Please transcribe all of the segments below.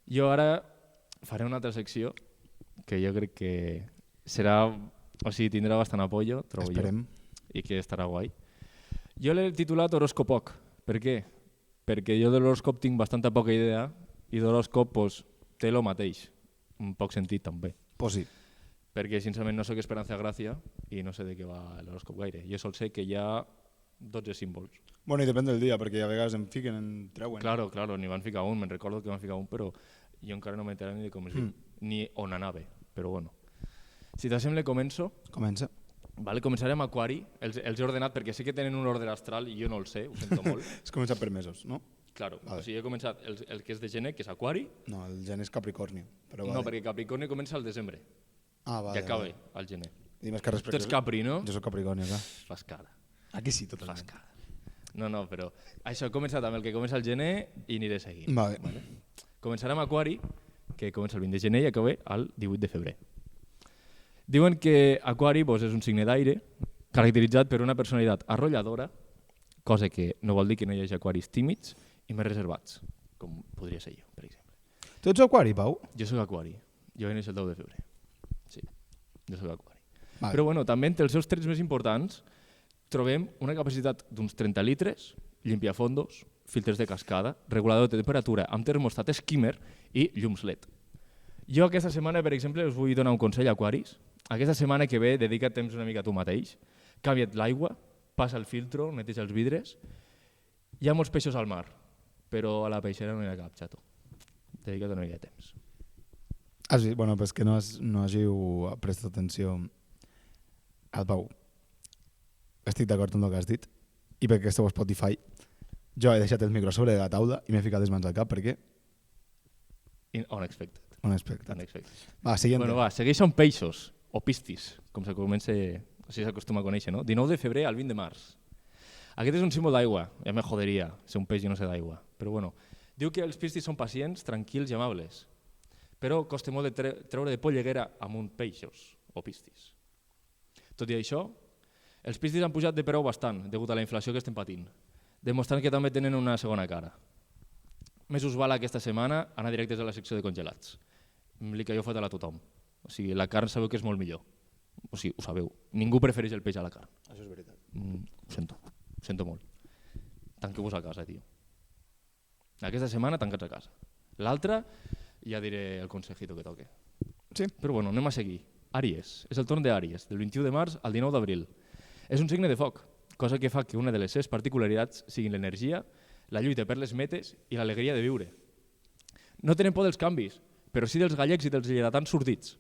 Jo ara faré una altra secció que jo crec que serà, o sigui, tindrà bastant apoyo, trobo Esperem. jo, i que estarà guai. Jo l'he titulat Horoscopoc. Per què? Perquè jo de l'horoscop tinc bastanta poca idea i d'horoscop pues, té el mateix, un poc sentit també. Pues sí. Perquè sincerament no sóc Esperanza Gràcia i no sé de què va l'horoscop gaire. Jo sol sé que hi ha 12 símbols. Bueno, i depèn del dia, perquè a vegades em fiquen, en treuen. Claro, n'hi van ficar un, me'n recordo que van ficar un, però jo encara no m'he enterat ni de com es diu, ni on anava, però bueno. Si t'assembla, començo. Comença. Vale, començarem amb Aquari, els he ordenat perquè sé que tenen un ordre astral i jo no el sé, ho sento molt. Has començat per mesos, no? Claro, Vale. o sigui, he començat el que és de gener, que és Aquari, No, el gener és Capricorni. Però no, perquè Capricorni comença al desembre Ah, i vale, acaba vale. al gener. I més que Tu respecte. ets Capri, no? Jo soc Capricorni, clar. Fas cara. Aquí sí, totalment. Fas cara. No, però això he començat amb el que comença al gener i aniré seguint. Vale. Començarem amb Aquari, que comença el 20 de gener i acaba el 18 de febrer. Diuen que Aquari doncs, és un signe d'aire caracteritzat per una personalitat arrolladora, cosa que no vol dir que no hi hagi aquaris tímids i més reservats, com podria ser jo, per exemple. Tu ets aquari, Pau? Jo sóc aquari, jo vaig néixer el 10 de febrer. Sí, jo sóc aquari. Vale. Però bueno, també entre els seus trets més importants trobem una capacitat d'uns 30 litres, limpiafondos, filtres de cascada, regulador de temperatura amb termostat skimmer i llums LED. Jo aquesta setmana, per exemple, us vull donar un consell a aquaris. Aquesta setmana que ve dedica temps una mica a tu mateix, canvia't l'aigua, passa el filtro, neteja els vidres. Hi ha molts peixos al mar, però a la peixera no hi ha cap, xato. Dedica't una mica de temps. Ah, sí? Bueno, pues que no hàgiu prestat atenció al Pau. Estic d'acord amb el que has dit. I perquè esteu a Spotify, jo he deixat el micro sobre la taula i m'he ficat les mans al cap perquè... Unexpected. Unexpected. Va, siguiente. Bueno, va, segueix amb peixos, o piscis, com s'acostuma a conèixer, no? 19 de febrer al 20 de març. Aquest és un símbol d'aigua, ja me joderia ser un peix i no ser d'aigua, però bueno. Diu que els piscis són pacients, tranquils i amables, però costa molt de treure de polleguera amb un peixos o piscis. Tot i això, els piscis han pujat de preu bastant, degut a la inflació que estem patint, demostrant que també tenen una segona cara. Més us val aquesta setmana anar directes a la secció de congelats. El que jo faig a tothom. O sigui, la carn sabeu que és molt millor. O sigui, ho sabeu. Ningú prefereix el peix a la carn. Això és veritat. Ho sento molt. Tanqueu-vos a casa, tio. Aquesta setmana tancats a casa. L'altra ja diré el consejito que toque. Sí. Però bueno, anem a seguir. Àries. És el torn d'Àries, del 21 de març al 19 d'abril. És un signe de foc, cosa que fa que una de les seves particularitats siguin l'energia, la lluita per les metes i l'alegria de viure. No tenen por dels canvis, però sí dels gallecs i dels lleidatans sortits.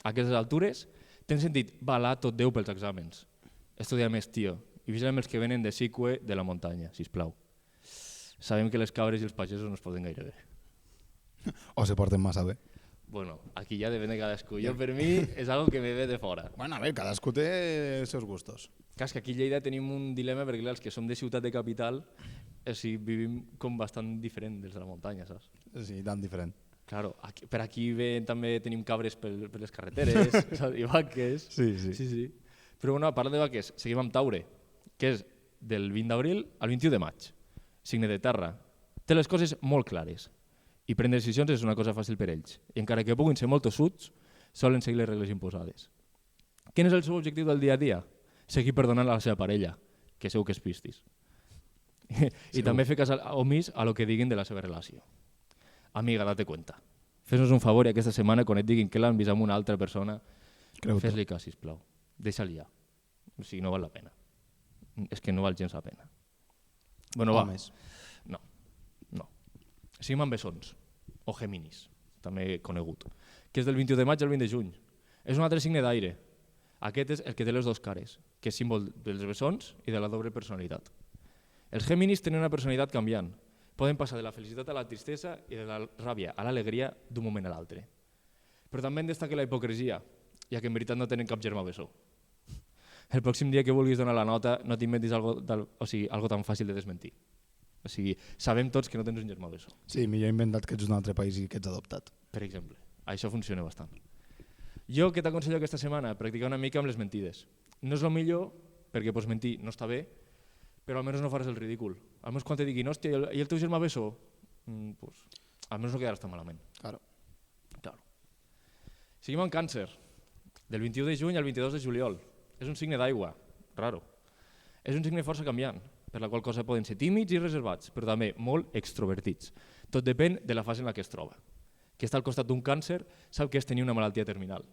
A aquestes altures tens sentit balar tot Déu pels exàmens. Estudia més, tio, i vigila amb els que venen de Sicue de la muntanya, sisplau. Sabem que les cabres i els pagesos no es poden gaire bé. O se porten massa bé. Bueno, aquí ja depèn de cadascú. Jo, per mi, és algo que me ve de fora. Bueno, a veure, cadascú té els seus gustos. Clar, és que aquí a Lleida tenim un dilema perquè clar, els que som de ciutat de capital vivim com bastant diferent dels de la muntanya, saps? Sí, tan diferent. Claro, per aquí també tenim cabres per les carreteres saps? I vaques. Sí. Però bueno, a part de vaques, seguim amb Taure, que és del 20 d'abril al 21 de maig. Signe de terra. Té les coses molt clares i prendre decisions és una cosa fàcil per ells. I encara que puguin ser molt tossuts, solen seguir les regles imposades. Quin és el seu objectiu del dia a dia? Seguir perdonant a la seva parella, que segur que és pistis. I també fer cas omís a lo que diguin de la seva relació. Amiga, date cuenta. Fes-nos un favor i aquesta setmana quan et diguin que l'han vist amb una altra persona, fes-li cas, sisplau. Deixa-li ja. O sigui, no val la pena. És que no val gens la pena. Bueno, va. No. Seguim amb bessons, o Géminis, també conegut, que és del 21 de maig al 20 de juny. És un altre signe d'aire. Aquest és el que té les dues cares, que és símbol dels bessons i de la doble personalitat. Els Géminis tenen una personalitat canviant. Poden passar de la felicitat a la tristesa i de la ràbia a l'alegria d'un moment a l'altre. Però també en destaca la hipocresia, ja que en veritat no tenen cap germà bessó. El pròxim dia que vulguis donar la nota no t'inventis algo tan fàcil de desmentir. O sigui, sabem tots que no tens un germà bessó. Sí, millor inventat que ets d'un altre país i que ets adoptat. Per exemple, això funciona bastant. Jo què t'aconsello aquesta setmana? Practicar una mica amb les mentides. No és el millor, perquè pots mentir, no està bé, però almenys no faràs el ridícul. Almenys quan te diguin, hòstia, i el teu germà bessó? Pues, almenys no quedaràs tan malament. Claro. Seguim amb Càncer, del 21 de juny al 22 de juliol. És un signe d'aigua, raro. És un signe força canviant, per la qual cosa poden ser tímids i reservats, però també molt extrovertits. Tot depèn de la fase en la que es troba. Qui està al costat d'un càncer sap que és tenir una malaltia terminal.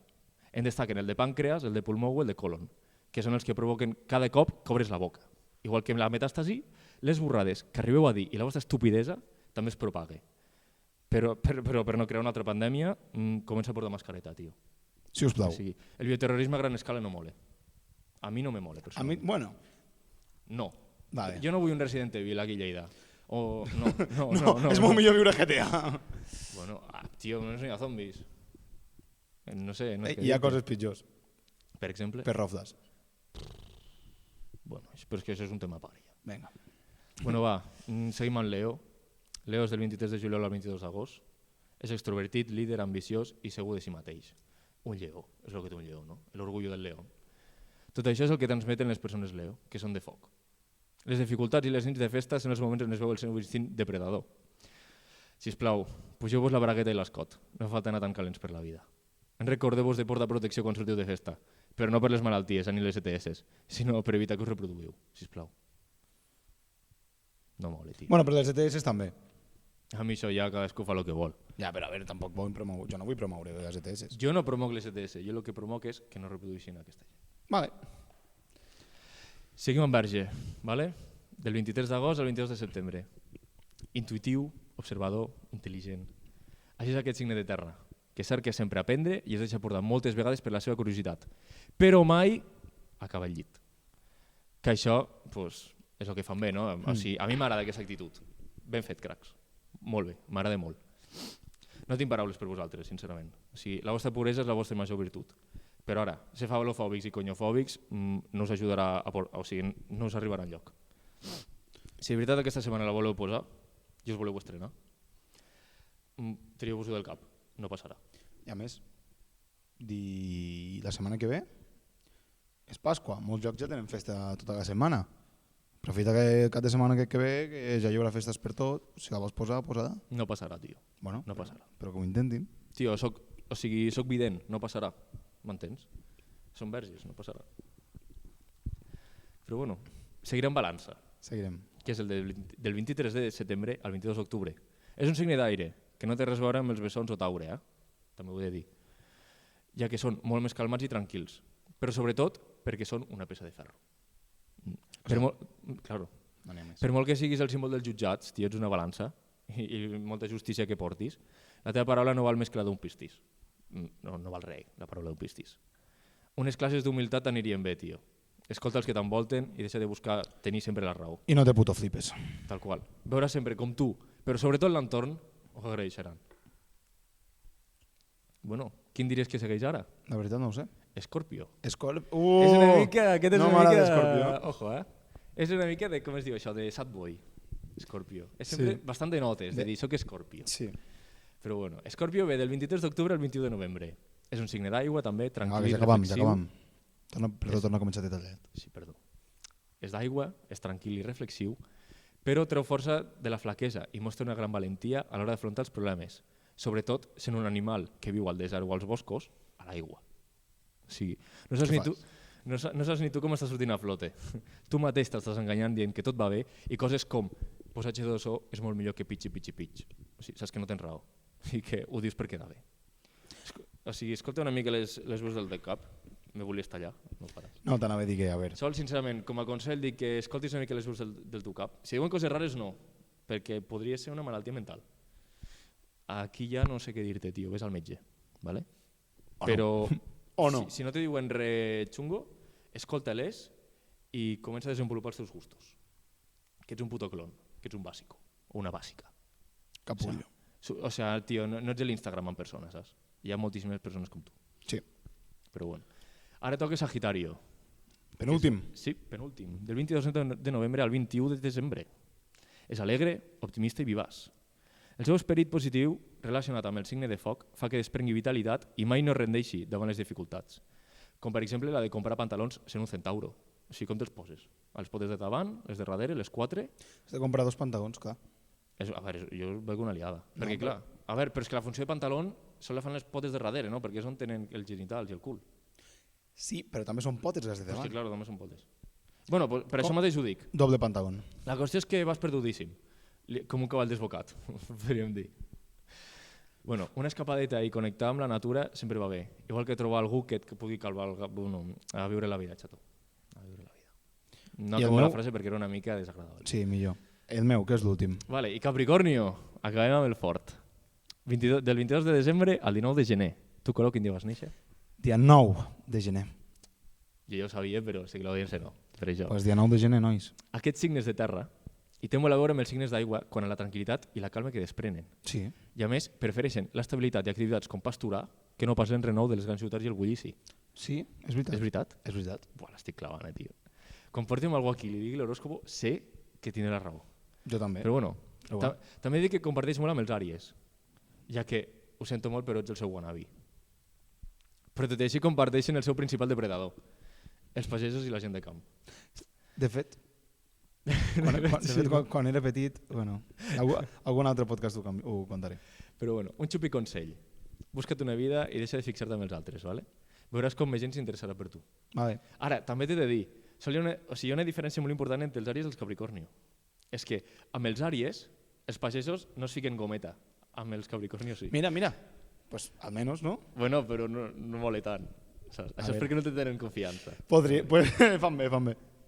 En destaquen el de pàncreas, el de pulmó o el de colon, que són els que provoquen cada cop que obres la boca. Igual que amb la metàstasi, les borrades que arribeu a dir i la vostra estupidesa també es propague. Però per no crear una altra pandèmia, comença a portar mascareta, tio. Si us plau. O sigui, el bioterrorisme a gran escala no mole. A mi no me mole, A mi, bueno. No. Vale. Jo no vull un Resident Evil aquí a Lleida. O, no, és molt millor viure a GTA. Bueno, tio, no hi ha zombis. No sé. No hi ha coses pitjors. Per exemple? Per rofdes. Bueno, però és que això és un tema a part. Vinga. Bueno, va, seguim amb Leo. Leo és del 23 de juliol al 22 d'agost. És extrovertit, líder, ambiciós i segur de si mateix. Un lleó, és el que té un lleó, no? L'orgullo del leó. Tot això és el que transmeten les persones Leo, que són de foc. Les dificultats i les nits de festa són els moments on es veu el seu instint depredador. Sisplau, pugeu-vos la bragueta i l'escot. No falta anar tan calents per la vida. Recordeu-vos de portar protecció quan sortiu de festa, però no per les malalties ni les ETS, sinó per evitar que us reproduïu, sisplau. No mole, tio. Bueno, però les ETS també. A mi això ja cadascú fa el que vol. Ja, però a veure, tampoc vull promoure, jo no vull promoure les ETS. Jo no promoc les ETS, jo el que promoc és que no reprodueixin aquesta gent. Vale. Seguim amb Verge, vale? Del 23 d'agost al 22 de setembre. Intuitiu, observador, intel·ligent. Així és aquest signe de terra, que cerca sempre aprendre i es deixa portar moltes vegades per la seva curiositat, però mai acaba al llit. Que això pues, és el que fan bé, no? O sigui, a mi m'agrada aquesta actitud. Ben fet, cracs. Molt bé, m'agrada molt. No tinc paraules per vosaltres, sincerament. O sigui, la vostra puresa és la vostra major virtut. Però ara, ser falofòbics i conyofòbics no us ajudarà o sigui, no us arribarà enlloc. Si de veritat aquesta setmana la voleu posar i us voleu estrenar, trieu-vos-ho del cap, no passarà. I a més, la setmana que ve és Pasqua, molts llocs ja tenen festa tota la setmana. Aprofita que cap de setmana que ve que ja hi haurà festes per tot, si la vols posar, posa-la. No passarà, tio. Bueno, no passarà. Però que ho intentin. Tio, soc vident, no passarà. M'entens? Són verges, no passarà. Però bueno, seguirem balança. Seguirem. Que és el del 23 de setembre al 22 d'octubre. És un signe d'aire, que no té res a veure amb els bessons o taure, també ho he de dir. Ja que són molt més calmats i tranquils, però sobretot perquè són una peça de ferro. Per molt que siguis el símbol dels jutjats, tio, ets una balança i molta justícia que portis, la teva paraula no val més que la d'un pistís. No val res, la paraula d'un pistís. Unes classes d'humilitat t'anirien bé, tio. Escolta els que t'envolten i deixa de buscar tenir sempre la raó. I no te puto flipes. Tal qual. Veuràs sempre com tu, però sobretot l'entorn, ho agraeixeran. Bueno, quin diries que segueix ara? La veritat no ho sé. Escorpio. És una mica... No m'agrada Escorpio. Ojo, És una mica de, com es diu això, de sad boy. Escorpio. És sempre bastant de notes, de dir, soc Escorpio. Sí. Però bueno, Escorpio ve del 23 d'octubre al 21 de novembre. És un signe d'aigua, també, tranquil·l, ja acabam. Torna a començar detallat. Sí, perdó. És d'aigua, és tranquil i reflexiu, però treu força de la flaquesa i mostra una gran valentia a l'hora d'afrontar els problemes, sobretot sent un animal que viu al desert o als boscos, a l'aigua. O sigui, no saps ni tu com estàs sortint a flote. Tu mateix t'estàs enganyant dient que tot va bé i coses com posar H2O és molt millor que pitxi. O sigui, saps que no tens raó i que ho dius per quedar bé. O sigui, escolta una mica les veus del Cap, me volies tallar, no pares. No, t'anava a dir que a veure. Sol, sincerament, com a consell dic que escoltis una mica les veus del teu cap. Si diuen coses rares, no, perquè podria ser una malaltia mental. Aquí ja no sé què dir-te, tio, ves al metge, ¿vale? Però si no te diuen res xungo, escolta-les i comença a desenvolupar els teus gustos. Que ets un puto clon, que ets un bàsico, o una bàsica. Capullo. O sigui, tio, no ets l'Instagram en persona, saps? Hi ha moltíssimes persones com tu. Sí. Però bueno. Ara toca Sagitario. Penúltim. Sí, penúltim. Del 22 de novembre al 21 de desembre. És alegre, optimista i vivaç. El seu esperit positiu, relacionat amb el signe de foc, fa que desprengui vitalitat i mai no rendeixi davant les dificultats. Com per exemple la de comprar pantalons sent un centauro. O sigui, com te'ls poses? Els potes de davant, les de darrere, les quatre? Has de comprar 2 pantalons, clar. A veure, jo veig una liada. Perquè, clar, a veure, però és que la funció de pantaló sols la fan les potes de darrere, no? Perquè és on tenen els genitals i el cul. Sí, però també són potes les de Però és davant. que, clar, també són potes. Bueno, pues, per això mateix ho dic. Doble pantaló. La qüestió és que vas perdudíssim. Com un cavall desbocat, podríem dir. Bueno, una escapadeta i connectar amb la natura sempre va bé. Igual que trobar algú que et pugui calvar a viure la vida, xato. A viure la vida. No acabo la frase perquè era una mica desagradable. Sí, millor. El meu, que és l'últim. Vale, i Capricornio, acabem amb el fort. Del 22 de desembre al 19 de gener. Tu, Colo, quin dia vas néixer? Dia 9 de gener. Jo ja ho sabia, però sé que l'audiència no. Per això. Pues dia 9 de gener, nois. Aquests signes de terra, i té molt a veure amb els signes d'aigua quan a la tranquil·litat i la calma que desprenen. Sí. I a més, prefereixen l'estabilitat i activitats com pasturar que no pas l'enrenou de les grans ciutats i el bullici. Sí, és veritat. És veritat? És veritat. Buah, l'estic clavant, tio. Quan porti amb algú aquí i li digui l'horòscopo, sé que tindrà la raó. Jo també. Però bueno, també dic que comparteix molt amb els àries, ja que ho sento molt però ets el seu wannabe. Però tot i així comparteixen el seu principal depredador, els pagesos i la gent de camp. De fet, quan era petit, bueno, algun altre podcast ho contaré. Però bueno, un xupi consell. Busca't una vida i deixa de fixar-te amb els altres, ¿vale? Veuràs com més gent s'interessarà per tu. Vale. Ara, també t'he de dir, hi ha una diferència molt important entre els àries i els capricornio. És que amb els àries, els pagesos no es fiquen gometa, amb els capricornios sí. Mira, pues almenys, no? Bueno, però no mole tant. Saps? Això és perquè no te tenen confiança. Podria, pues fan bé.